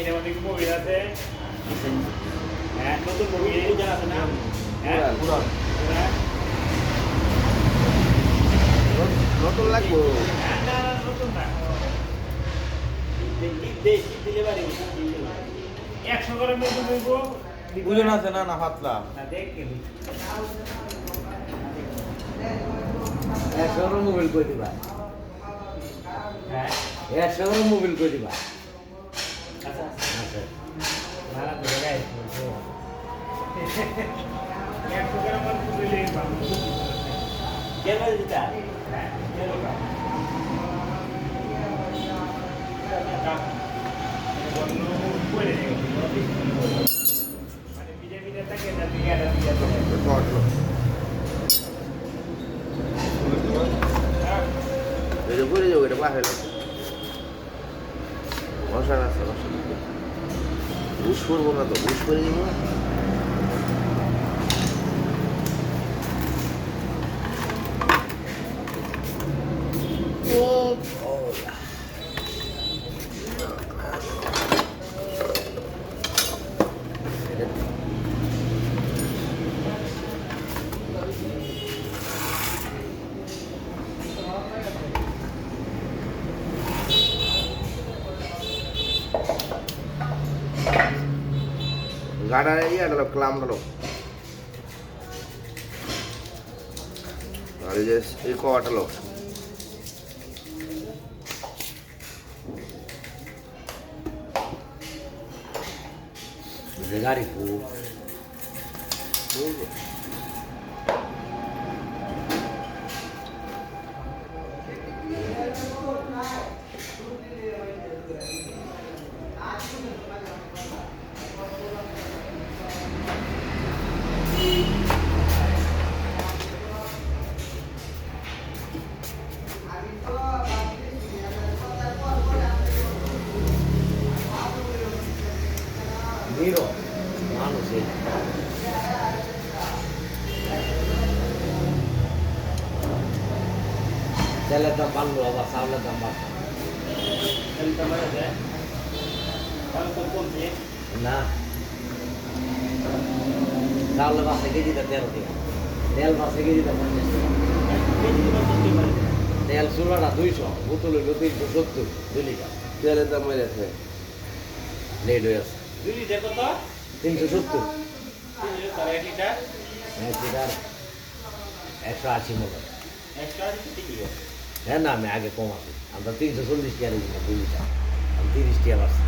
এর মধ্যে কি মোবিল আছে? হ্যাঁ, নতুন মোবিল জানা আছে না? হ্যাঁ, পুরো। নতুন লাগবো। না, নতুন না। দেশি ডেলিভারি 100 করে নতুন হইব। ওজন আছে না না পাতলা? না দেখ কি 100 মোবাইল কই দিবা? হ্যাঁ 100 মোবাইল কই দিবা? আচ্ছা আচ্ছা ভাড়া করে গাই 100 করে আমার দিলে ভালো কেন দিতা হ্যাঁ কেন কা মানে বিজে বিজে থাকে না দিয়াটা দিয়া এটা করে যাবো, এটা বাহির মশা আছে, মশা বুস করবো না তো, বুস করে দিব। গাড়া ইয়াটা ক্লাম হলো আর এই যে এই কটা লোক গাড়ি কো Miro, mano sih. Saya lihat gambar lu, apa saya lihat gambar. Dari kamar ada. Kalau kompon sih. Nah, kalau bahasa kita tidak terus dia. Del bahasa kita tidak macam. Ini cuma tuh gimana? Del surat ada 200, betul betul 270 beli kan. তেলের দাম বেড়েছে। Ledo ya. Dulu dia kata 370. ini kalau liter Sekitar 180 mungkin. extra sedikit ya. হ্যাঁ না আমি আগে কম আছি আমরা 340 টাকা রেখেছি 2 লিটার আমি 30 টাকা পাচ্ছি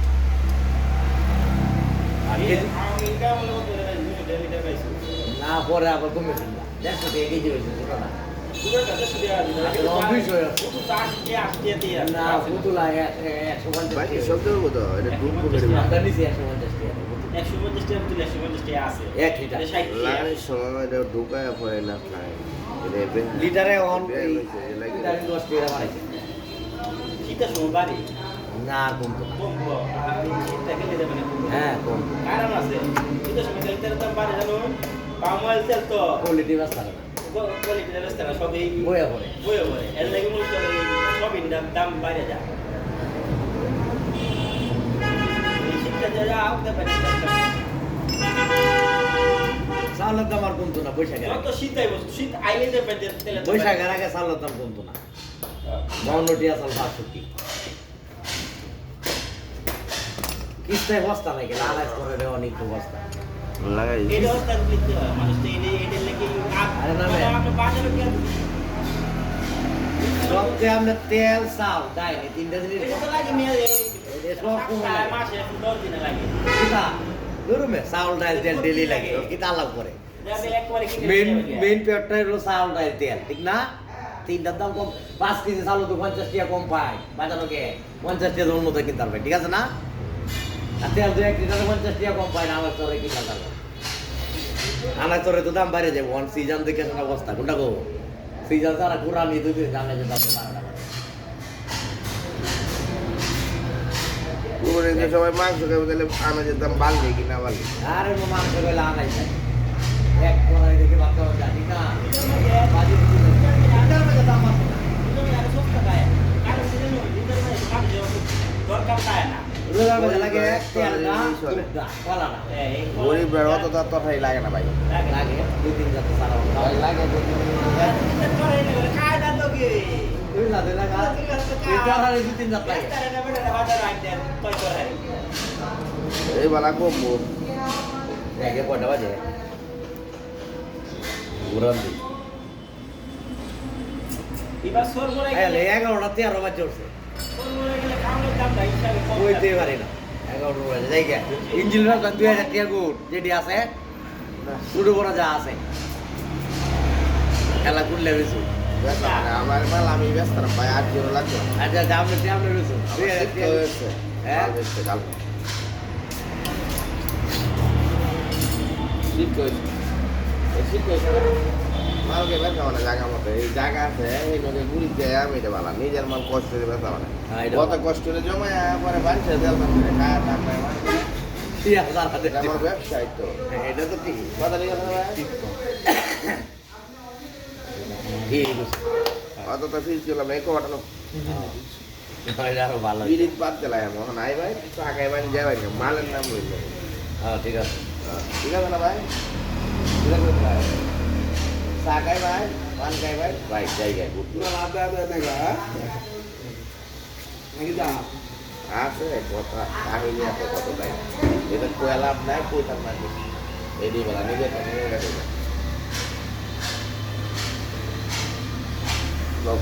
আর Ini KG Amerika malah udah liter paisa. না পরে আবার কমেছে না 150 টাকা কেজি হয়েছে ছোটটা Sudah ada sudah ada. Ada orang bisa ya? Itu tas dia asli dia. না পুতুলা 150 বাকি টাকা সব দেবো তো, এটা ডুব করে দেবো। আমরা নিছি 150 টাকা 150 টাকা তুলে 150 টাকা আছে। 1 লিটার 60 টাকা। লাগানোর সময় এটা ঢুকায় পরে না খায়। এটা লিটারে অন বের হয়েছে, এটা লাগে। লিটারে 10 টাকা বাড়াইছে Kita semua bari. না আর কমতো না Tunggu. Kita kan tidak mana tunggu. হ্যাঁ কম Karena mas kita semua liter tambah জানুন palm oil তেল তো কোয়ালিটি বাস্তা না কোয়ালিটি তেল আছে না সবই বয়া পড়ে বয়ে বয়ে এর লাগি মূলত সবই দাম বাইরে যায় এই শীতটা যা আউতে পারে চাউলের দাম আর কমতো না বৈশাখের যত আগে শীত আইব শীত আইলে যে তেল বৈশাখের আগে চাউলের দাম কমতো না 52 টিয়া চাল 62 কিস্তায় বস্তা নাকি লালাজ করে রে অনেক বস্তা লাগাই এই অবস্থা লিখতে হয় মানুষ তো এদের লাগি আরে না ভাই। আপনি বাজারে কি সবচেয়ে আমরা তেল চাল দেয়নি তিনটা জিনিস এটা তো লাগে মেয়ে এই সব কমে লাগে। মাসে 10 দিন লাগে কিতা ধরুমে চাউল ডাল তেল ডেলি লাগে কিতা আলাপ করে আমি একবারে কি মেইন পেটটাই হলো চাউল ডাল তেল ঠিক না তিনটার দাম কম 5 কেজি চাউল তো 50 টাকা কম পায় বাজারকে 50 টাকা ধরুন মতো কিনতে পারবে ঠিক আছে না আর তেল 2 লিটারে 50 টাকা কম পায় না আমার চরে কিনতে পারবে আনার চরে তো দাম বাইরে যাবে ওয়ান সিজন দেখে শোনা অবস্থা কোনটা গো সিজন তারা কুরানি দুই দিন জানে যে দাম বাড়া পুরো সবাই মাংস খাবে, তাহলে আনাজের দাম বাড়বে কি না বাড়বে? আরে মাংস গেলে আনাই যায় এক কোনায় দেখে বাচ্চা জানি না বাজি লিটার মধ্যে দাম আছে না রোজার মধ্যে লাগে তেলটা দুধটা কলাটা গরিবরা অত তার তরকারি লাগে না ভাই লাগে 2-3 জাত সারা লাগে তুই না দেনা কা এই তরকারি 2-3 জাত লাগে এই বালা কমবো দেখে কয়টা বাজে ঘুরান দি এবার সর মরে এই গেলে 11টা 13 বাজে উঠছে সর মরে গেলে খাওয়ানোর দামটা হিসাবে কম কইতে পারি না 11টা বাজে যাই গে ইঞ্জিনের 2000 টাকা গুড যেটি আছে শুরু করা যা আছে খেলা করলে বেশি আমার মাল আমি ব্যস্ত না ভাই 8 কিলো লাগবে আচ্ছা দামে দামে বেশি 2000 টাকা হয়েছে হ্যাঁ কাল শীত করেছে শীত করেছে মালকে বেচা মানে জায়গা মতো এই জায়গা আছে এই লোকে গুড়ি দেয় আমি এটা ভালো নিজের মাল কষ্ট করে বেচা মানে কত কষ্ট করে জমায় পরে বাড়ছে দেল করে খায় টাকা ঠিক আছে দাদা এটা আমার ব্যবসায় তো এটা তো ঠিক কথা ঠিক আছে না ভাই ঠিক আছে অত তো ফিস করলাম এই কটানো এটা আরো ভালো বিরিত বাদ দিলাম এখন নাই ভাই টাকায় বানি যাই ভাই মালের নাম রইল হ্যাঁ ঠিক আছে ঠিক আছে না ভাই ঠিক আছে ভাই সাকাই ভাই পান খাই ভাই ভাই জায়গায় আছে কথা কাহিনী আছে কত তাই এটা কোয়া লাভ নাই কইতাম না এডি বলা নিজে তো নিয়ে গেছে লোক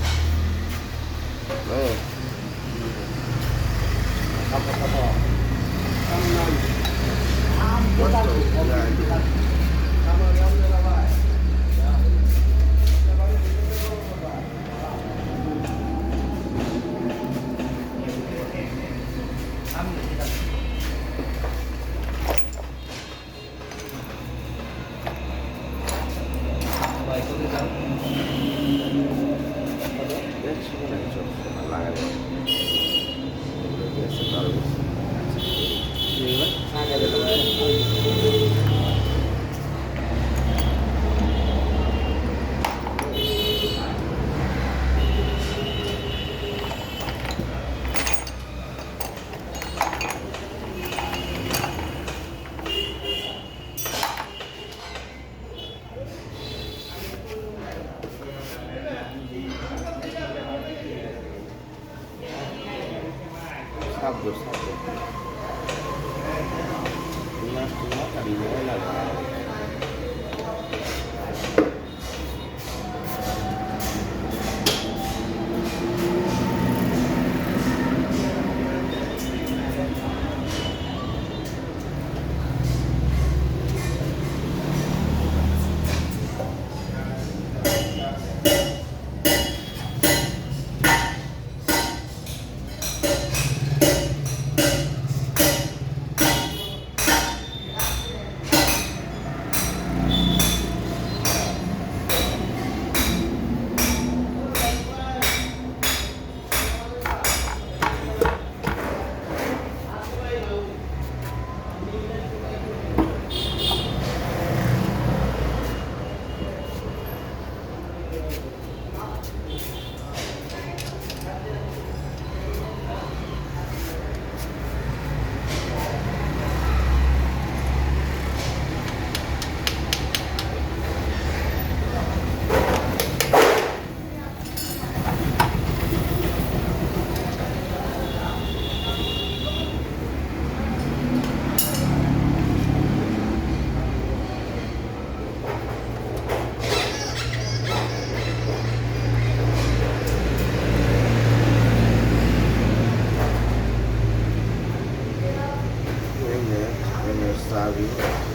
Sabdo, sabdo. Tunas tadinya lah. Sabe?